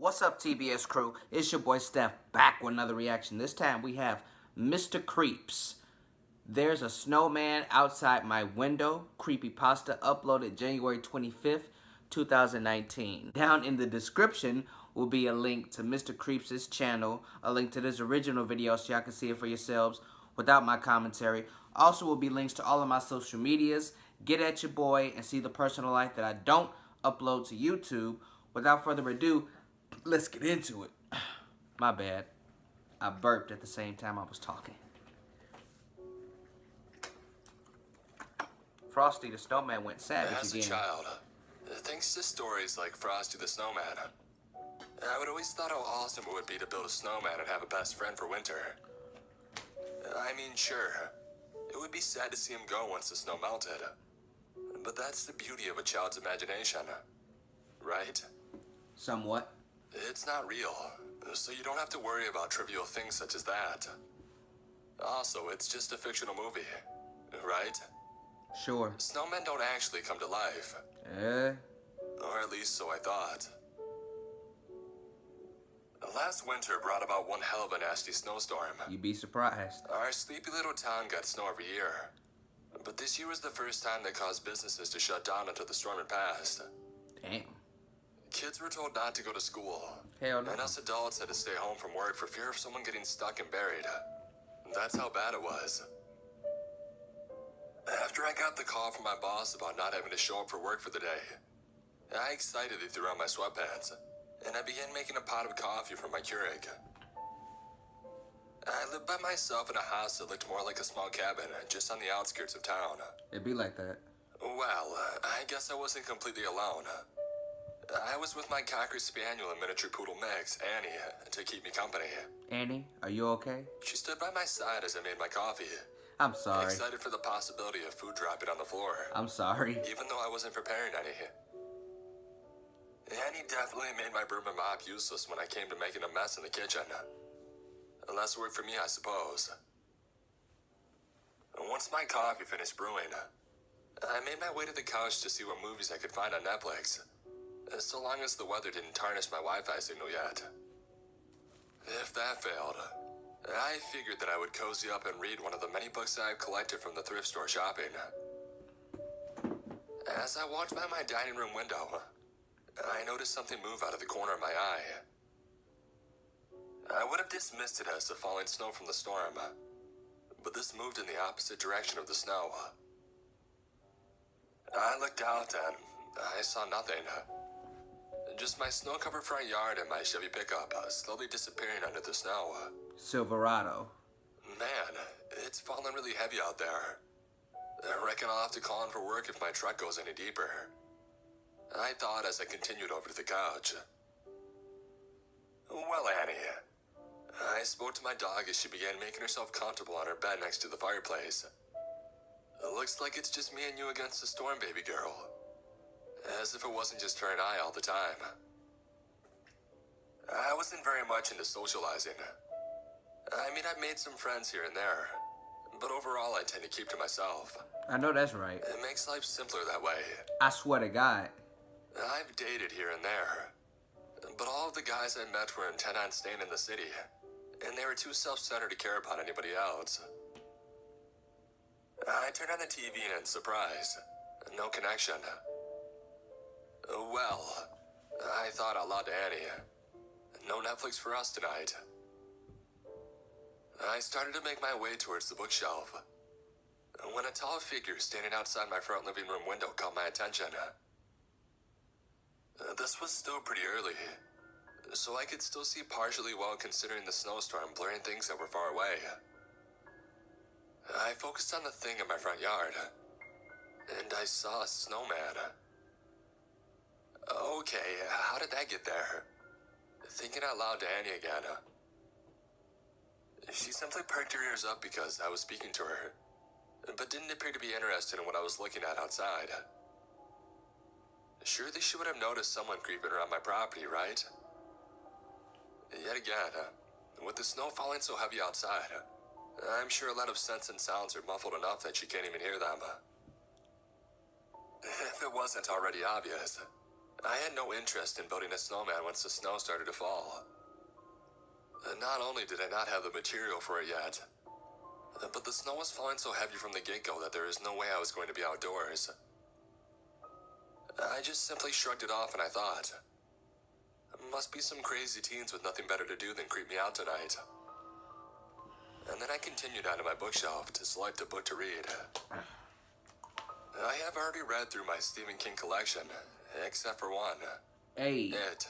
What's up, TBS crew? It's your boy Steph back with another reaction. This time we have Mr. Creeps. There's a snowman outside my window. Creepypasta uploaded January 25th, 2019. Down in the description will be a link to Mr. Creeps' channel, a link to this original video so y'all can see it for yourselves without my commentary. Also will be links to all of my social medias. Get at your boy and see the personal life that I don't upload to YouTube. Without further ado, let's get into it. My bad. I burped at the same time I was talking. Frosty the Snowman went savage As again. a child, thanks to stories like Frosty the Snowman, I would always thought how awesome it would be to build a snowman and have a best friend for winter. I mean, sure, it would be sad to see him go once the snow melted, but that's the beauty of a child's imagination, right? Somewhat. It's not real, so you don't have to worry about trivial things such as that. Also, it's just a fictional movie, right? Sure. Snowmen don't actually come to life. Or at least so I thought. Last winter brought about one hell of a nasty snowstorm. You'd be surprised. Our sleepy little town got snow every year. But this year was the first time that caused businesses to shut down until the storm had passed. Damn. Kids were told not to go to school. Hell no. And us adults had to stay home from work for fear of someone getting stuck and buried. That's how bad it was. After I got the call from my boss about not having to show up for work for the day, I excitedly threw on my sweatpants, and I began making a pot of coffee from my Keurig. I lived by myself in a house that looked more like a small cabin, just on the outskirts of town. It'd be like that. Well, I guess I wasn't completely alone. I was with my Cocker Spaniel and miniature poodle mix, Annie, to keep me company. Annie, are you okay? She stood by my side as I made my coffee. I'm sorry. Excited for the possibility of food dropping on the floor. I'm sorry. Even though I wasn't preparing any. Annie definitely made my broom and mop useless when I came to making a mess in the kitchen. Less work for me, I suppose. Once my coffee finished brewing, I made my way to the couch to see what movies I could find on Netflix. So long as the weather didn't tarnish my Wi-Fi signal yet. If that failed, I figured that I would cozy up and read one of the many books I've collected from the thrift store shopping. As I walked by my dining room window, I noticed something move out of the corner of my eye. I would have dismissed it as the falling snow from the storm, but this moved in the opposite direction of the snow. I looked out and I saw nothing. Just my snow-covered front yard and my Chevy pickup slowly disappearing under the snow. Silverado. Man, it's falling really heavy out there. I reckon I'll have to call in for work if my truck goes any deeper. I thought as I continued over to the couch. Well, Annie, I spoke to my dog as she began making herself comfortable on her bed next to the fireplace. It looks like it's just me and you against the storm, baby girl. As if it wasn't just her and I all the time. I wasn't very much into socializing. I mean, I've made some friends here and there, but overall I tend to keep to myself. I know that's right. It makes life simpler that way. I swear to God. I've dated here and there, but all of the guys I met were intent on staying in the city, and they were too self-centered to care about anybody else. I turned on the TV and surprise, no connection. Well, I thought out loud to Annie, no Netflix for us tonight. I started to make my way towards the bookshelf, when a tall figure standing outside my front living room window caught my attention. This was still pretty early, so I could still see partially well considering the snowstorm blurring things that were far away. I focused on the thing in my front yard, and I saw a snowman. Okay, how did that get there? Thinking out loud to Annie again. She simply perked her ears up because I was speaking to her, but didn't appear to be interested in what I was looking at outside. Surely she would have noticed someone creeping around my property, right? Yet again, with the snow falling so heavy outside, I'm sure a lot of scents and sounds are muffled enough that she can't even hear them. If it wasn't already obvious, I had no interest in building a snowman once the snow started to fall. Not only did I not have the material for it yet, but the snow was falling so heavy from the get-go that there is no way I was going to be outdoors. I just simply shrugged it off and I thought, must be some crazy teens with nothing better to do than creep me out tonight. And then I continued onto my bookshelf to select a book to read. I have already read through my Stephen King collection, except for one. Hey. It.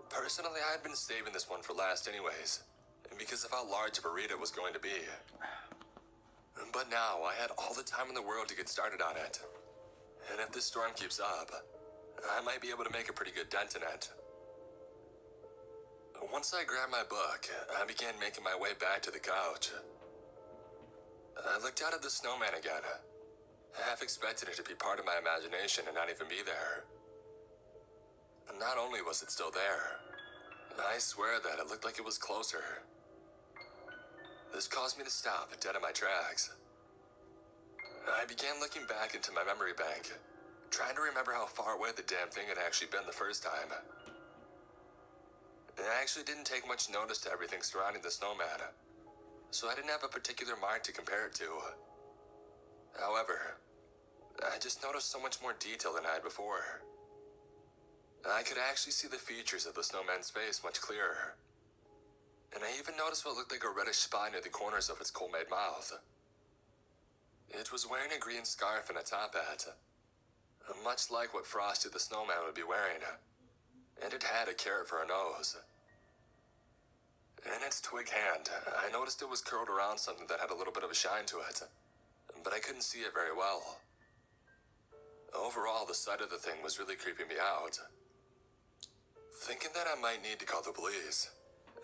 Personally, I had been saving this one for last anyways, because of how large of a read it was going to be. But now, I had all the time in the world to get started on it. And if this storm keeps up, I might be able to make a pretty good dent in it. Once I grabbed my book, I began making my way back to the couch. I looked out at the snowman again, half expecting it to be part of my imagination and not even be there. Not only was it still there, I swear that it looked like it was closer. This caused me to stop dead in my tracks. I began looking back into my memory bank, trying to remember how far away the damn thing had actually been the first time. I actually didn't take much notice to everything surrounding the snowman, so I didn't have a particular mark to compare it to. However, I just noticed so much more detail than I had before. I could actually see the features of the snowman's face much clearer. And I even noticed what looked like a reddish spot near the corners of its cold-made mouth. It was wearing a green scarf and a top hat, much like what Frosty the Snowman would be wearing, and it had a carrot for a nose. In its twig hand, I noticed it was curled around something that had a little bit of a shine to it, but I couldn't see it very well. Overall, the sight of the thing was really creeping me out. Thinking that I might need to call the police,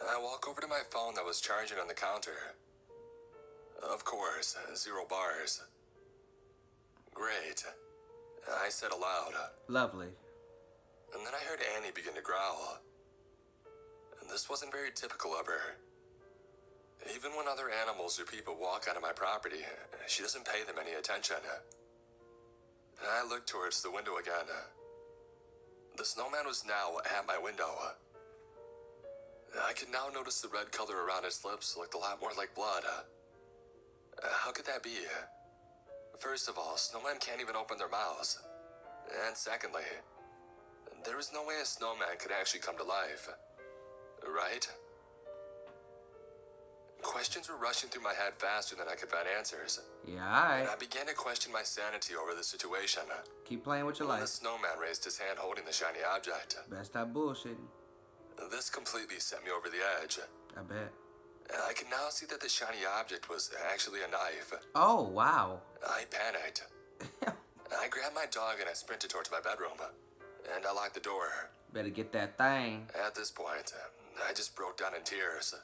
I walk over to my phone that was charging on the counter. Of course, 0 bars. Great, I said aloud. Lovely. And then I heard Annie begin to growl. And this wasn't very typical of her. Even when other animals or people walk onto my property, she doesn't pay them any attention. I looked towards the window again. The snowman was now at my window. I could now notice the red color around its lips looked a lot more like blood. How could that be? First of all, snowmen can't even open their mouths. And secondly, there is no way a snowman could actually come to life. Right? Questions were rushing through my head faster than I could find answers. Yeah, And I alright. began to question my sanity over the situation. Keep playing with your When the life. snowman raised his hand holding the shiny object. Best stop bullshitting. This completely sent me over the edge. I bet. I can now see that the shiny object was actually a knife. Oh, wow. I panicked. I grabbed my dog and I sprinted towards my bedroom. And I locked the door. Better get that thing. At this point, I just broke down in tears.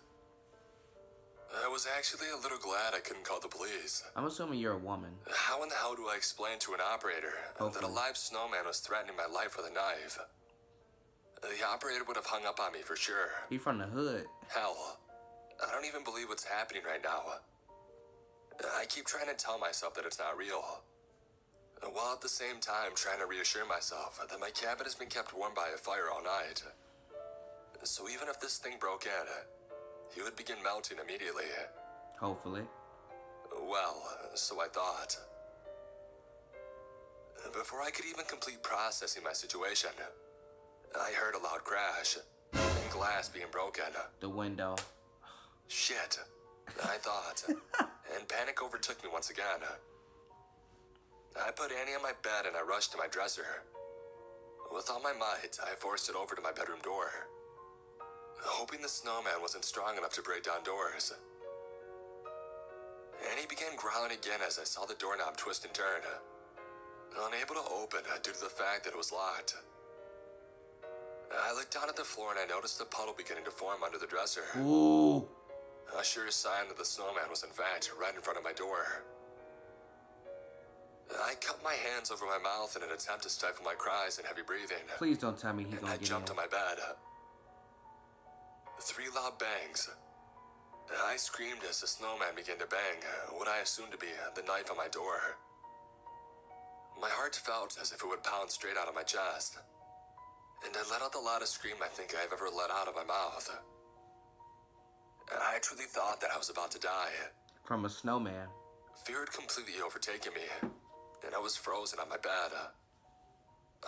I was actually a little glad I couldn't call the police. I'm assuming you're a woman. How in the hell do I explain to an operator that a Hopefully. live snowman was threatening my life with a knife? The operator would have hung up on me for sure. He from the hood. Hell, I don't even believe what's happening right now. I keep trying to tell myself that it's not real, while at the same time trying to reassure myself that my cabin has been kept warm by a fire all night. So even if this thing broke in, it would begin melting immediately. Hopefully. Well, so I thought. Before I could even complete processing my situation, I heard a loud crash and glass being broken. The window. Shit, I thought, and panic overtook me once again. I put Annie on my bed and I rushed to my dresser. With all my might, I forced it over to my bedroom door, hoping the snowman wasn't strong enough to break down doors. Annie began growling again as I saw the doorknob twist and turn, unable to open due to the fact that it was locked. I looked down at the floor and I noticed a puddle beginning to form under the dresser. Ooh. A sure sign that the snowman was in fact right in front of my door. I cupped my hands over my mouth in an attempt to stifle my cries and heavy breathing. Please don't tell me he's And gonna I get jumped in. on my bed. 3 loud bangs. I screamed as the snowman began to bang what I assumed to be the knife on my door. My heart felt as if it would pound straight out of my chest. And I let out the loudest scream I think I've ever let out of my mouth. I truly thought that I was about to die. From a snowman. Fear had completely overtaken me, and I was frozen on my bed,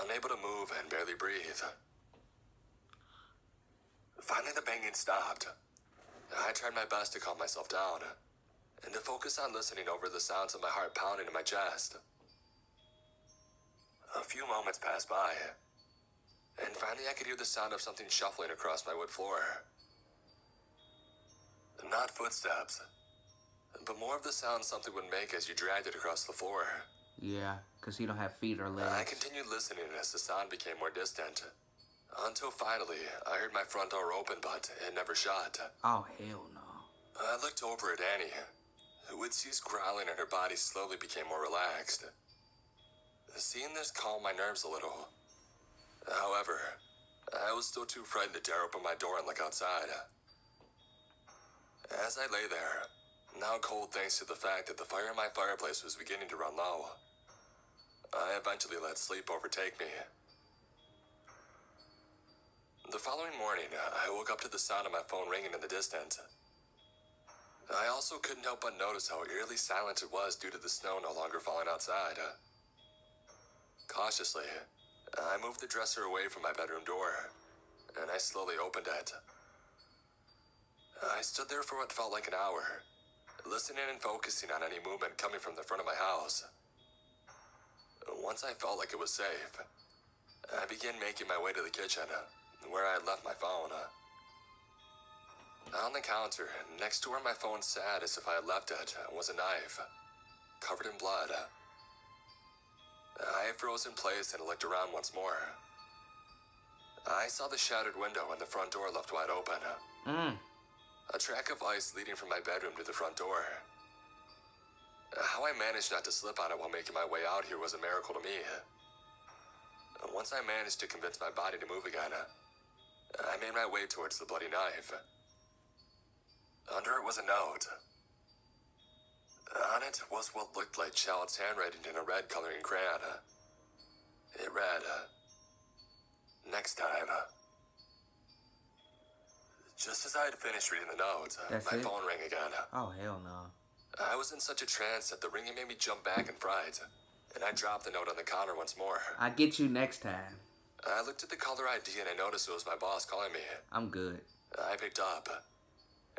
unable to move and barely breathe. Finally, the banging stopped. I tried my best to calm myself down, and to focus on listening over the sounds of my heart pounding in my chest. A few moments passed by, and finally I could hear the sound of something shuffling across my wood floor. Not footsteps, but more of the sound something would make as you dragged it across the floor. Yeah, because he don't have feet or legs. I continued listening as the sound became more distant, until finally I heard my front door open, but it never shut. Oh, hell no. I looked over at Annie, who had ceased growling and her body slowly became more relaxed. Seeing this calmed my nerves a little. However, I was still too frightened to dare open my door and look outside. As I lay there, now cold thanks to the fact that the fire in my fireplace was beginning to run low, I eventually let sleep overtake me. The following morning, I woke up to the sound of my phone ringing in the distance. I also couldn't help but notice how eerily silent it was due to the snow no longer falling outside. Cautiously, I moved the dresser away from my bedroom door, and I slowly opened it. I stood there for what felt like an hour, listening and focusing on any movement coming from the front of my house. Once I felt like it was safe, I began making my way to the kitchen, where I had left my phone. On the counter, next to where my phone sat as if I had left it, was a knife, covered in blood. I froze in place and looked around once more. I saw the shattered window and the front door left wide open. A track of ice leading from my bedroom to the front door. How I managed not to slip on it while making my way out here was a miracle to me. Once I managed to convince my body to move again, I made my way towards the bloody knife. Under it was a note. On it was what looked like Charlotte's handwriting in a red coloring crayon. It read, "Next time." Just as I had finished reading the note, my phone rang again. Oh, hell no. I was in such a trance that the ringing made me jump back in fright, and I dropped the note on the counter once more. I'll get you next time. I looked at the caller ID and I noticed it was my boss calling me. I'm good. I picked up,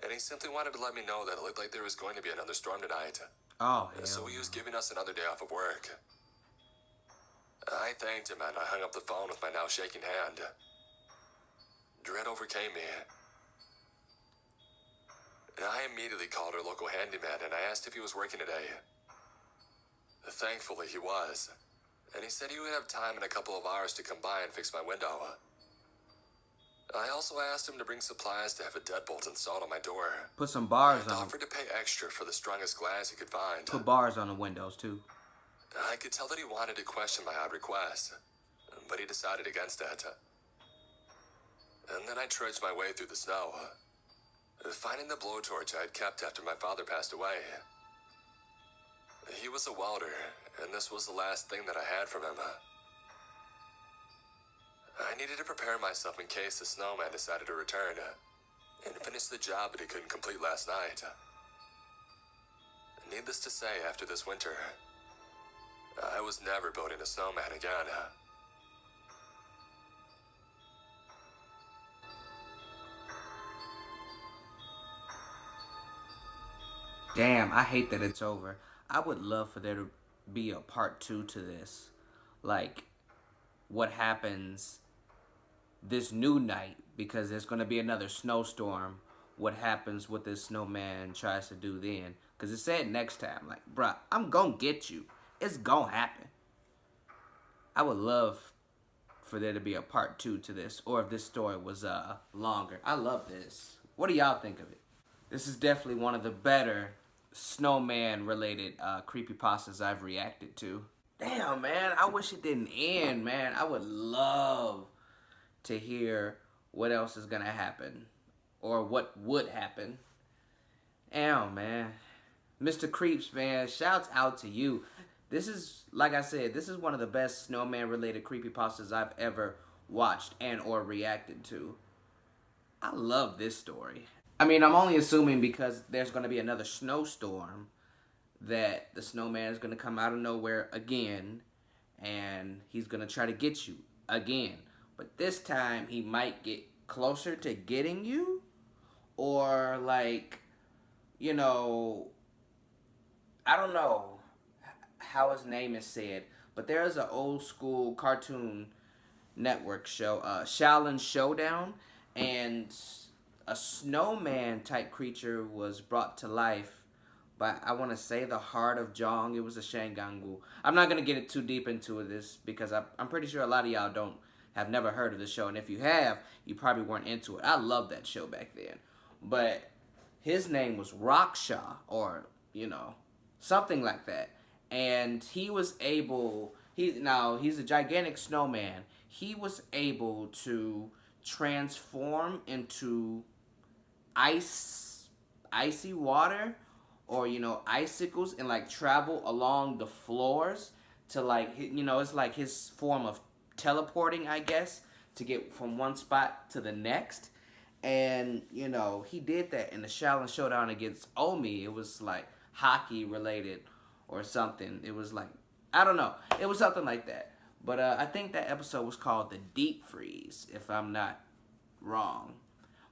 and he simply wanted to let me know that it looked like there was going to be another storm tonight. Oh, hell So he was giving us another day off of work. I thanked him and I hung up the phone with my now shaking hand. Dread overcame me. I immediately called our local handyman and I asked if he was working today. Thankfully, he was. And he said he would have time in a couple of hours to come by and fix my window. I also asked him to bring supplies to have a deadbolt installed on my door. Put some bars and on. offered to pay extra for the strongest glass he could find. Put bars on the windows, too. I could tell that he wanted to question my odd request, but he decided against it. And then I trudged my way through the snow, finding the blowtorch I had kept after my father passed away. He was a welder, and this was the last thing that I had from him. I needed to prepare myself in case the snowman decided to return and finish the job that he couldn't complete last night. Needless to say, after this winter, I was never building a snowman again. Damn, I hate that it's over. I would love for there to be a part 2 to this. Like, what happens this new night, because there's going to be another snowstorm. What happens, what this snowman tries to do then. Because it said next time. Like, bruh, I'm going to get you. It's going to happen. I would love for there to be a part 2 to this. Or if this story was longer. I love this. What do y'all think of it? This is definitely one of the better snowman-related creepypastas I've reacted to. Damn, man. I wish it didn't end, man. I would love to hear what else is going to happen. Or what would happen. Damn, man. Mr. Creeps, man. Shouts out to you. This is, like I said, this is one of the best snowman related creepypastas I've ever watched and or reacted to. I love this story. I mean, I'm only assuming because there's going to be another snowstorm that the snowman is going to come out of nowhere again and he's going to try to get you again. But this time he might get closer to getting you, or like, you know, I don't know how his name is said, but there's an old school Cartoon Network show, Shaolin Showdown, and a snowman type creature was brought to life by, I want to say, the Heart of Jong. It was a Shangangu. I'm not going to get it too deep into this because I'm pretty sure a lot of y'all have never heard of the show, and if you have, you probably weren't into it. I loved that show back then. But his name was Raksha, or, you know, something like that. And he was able, he's a gigantic snowman. He was able to transform into icy water, or, you know, icicles, and like travel along the floors to, like, you know, it's like his form of teleporting, I guess, to get from one spot to the next. And, you know, he did that in the Shaolin Showdown against Omi. It was like hockey related or something. It was like, I don't know. It was something like that. But I think that episode was called The Deep Freeze, if I'm not wrong.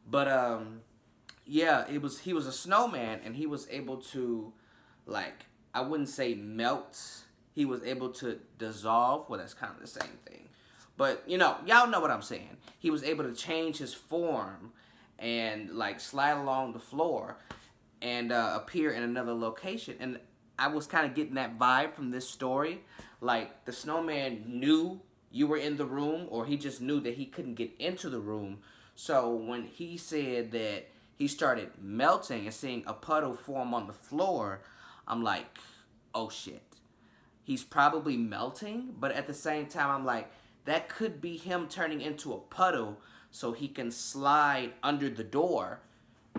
But yeah, he was a snowman, and he was able to, like, I wouldn't say melt. He was able to dissolve. Well, that's kind of the same thing. But, you know, y'all know what I'm saying. He was able to change his form and, like, slide along the floor and appear in another location. And I was kind of getting that vibe from this story. Like, the snowman knew you were in the room, or he just knew that he couldn't get into the room. So when he said that he started melting and seeing a puddle form on the floor, I'm like, oh shit. He's probably melting, but at the same time, I'm like, that could be him turning into a puddle so he can slide under the door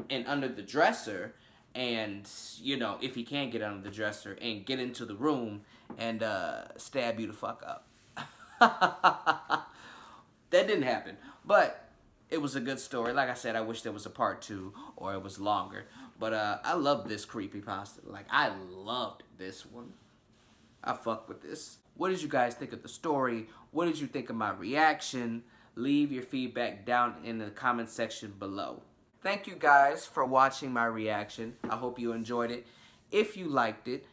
and under the dresser, and, you know, if he can get under the dresser and get into the room and stab you the fuck up. That didn't happen, but it was a good story. Like I said, I wish there was a part 2 or it was longer. But I love this creepypasta. Like, I loved this one. I fuck with this. What did you guys think of the story? What did you think of my reaction? Leave your feedback down in the comment section below. Thank you guys for watching my reaction. I hope you enjoyed it. If you liked it,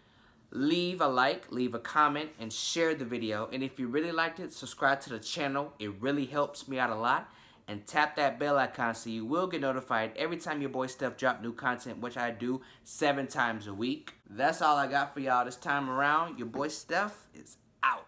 leave a like, leave a comment, and share the video. And if you really liked it, subscribe to the channel. It really helps me out a lot. And tap that bell icon so you will get notified every time your boy Steph drop new content, which I do 7 times a week. That's all I got for y'all this time around. Your boy Steph is out.